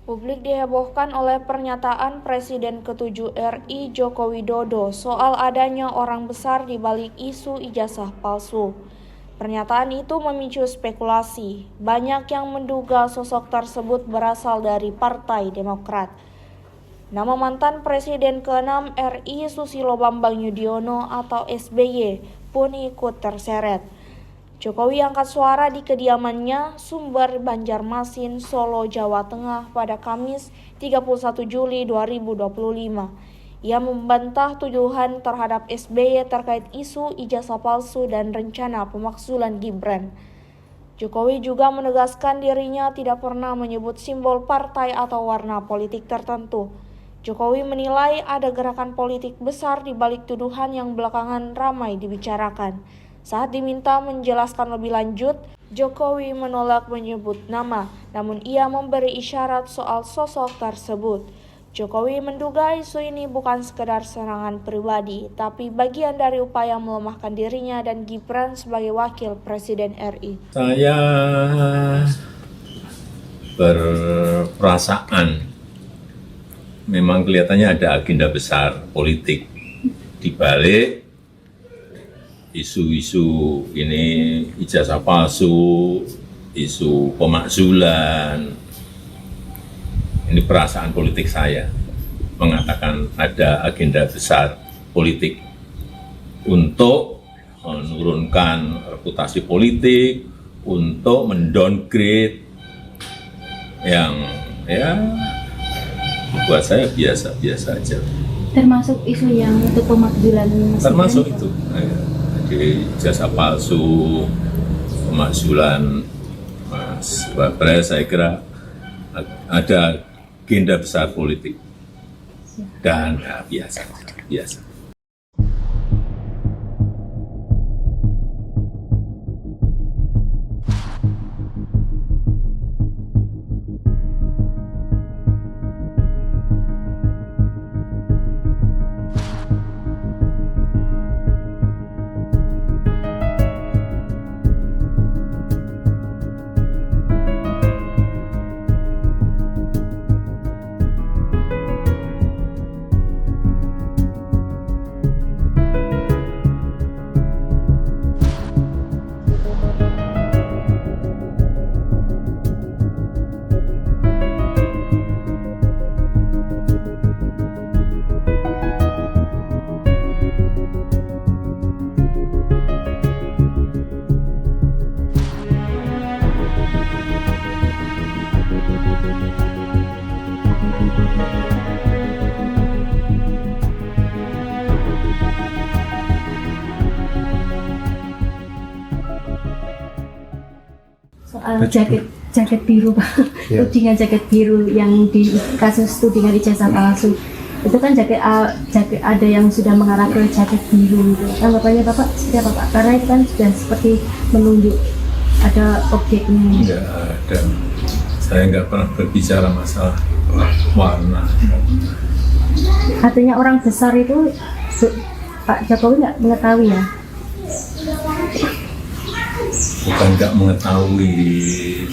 Publik dihebohkan oleh pernyataan Presiden ke-7 RI Joko Widodo soal adanya orang besar di balik isu ijazah palsu. Pernyataan itu memicu spekulasi. Banyak yang menduga sosok tersebut berasal dari Partai Demokrat. Nama mantan Presiden ke-6 RI Susilo Bambang Yudhoyono atau SBY pun ikut terseret. Jokowi angkat suara di kediamannya Sumber, Banjarmasin, Solo, Jawa Tengah pada Kamis 31 Juli 2025. Ia membantah tuduhan terhadap SBY terkait isu ijazah palsu dan rencana pemakzulan Gibran. Jokowi juga menegaskan dirinya tidak pernah menyebut simbol partai atau warna politik tertentu. Jokowi menilai ada gerakan politik besar di balik tuduhan yang belakangan ramai dibicarakan. Saat diminta menjelaskan lebih lanjut, Jokowi menolak menyebut nama, namun ia memberi isyarat soal sosok tersebut. Jokowi menduga isu ini bukan sekedar serangan pribadi, tapi bagian dari upaya melemahkan dirinya dan Gibran sebagai wakil Presiden RI. Saya berperasaan memang kelihatannya ada agenda besar politik di balik isu-isu ini, ijazah palsu, isu pemakzulan. Ini perasaan politik saya mengatakan ada agenda besar politik untuk menurunkan reputasi politik, untuk mendowngrade yang buat saya biasa-biasa aja. Termasuk isu yang untuk pemakzulan. Termasuk itu. Jadi ijazah palsu, pemakzulan Mas Wapres, saya kira ada agenda besar politik dan biasa. Soal jaket biru, Pak. Ya. Tudingan jaket biru yang di kasus tudingan ijazah palsu. Itu kan jaket ada yang sudah mengarah ke jaket biru itu. Tanggapannya Bapak seperti apa, Pak? Karena itu kan sudah seperti menunjuk ada objeknya. Enggak ada. Saya nggak pernah berbicara masalah warna. Artinya orang besar itu Pak Jokowi nggak mengetahui ya? Bukan nggak mengetahui,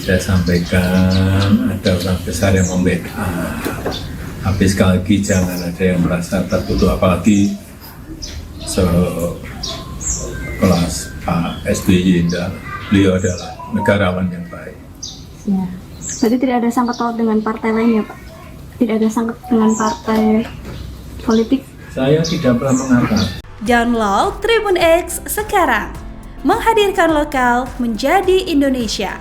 saya sampaikan ada orang besar yang membackup. Habis sekali lagi jangan ada yang merasa tertuduh, apalagi sekelas Pak SBY. Beliau adalah negarawan yang baik. Ya. Berarti tidak ada sangkut paut dengan partai lain ya, Pak? Tidak ada sangkut dengan partai politik? Saya tidak pernah mengatakan. Download Tribun X sekarang, menghadirkan lokal menjadi Indonesia.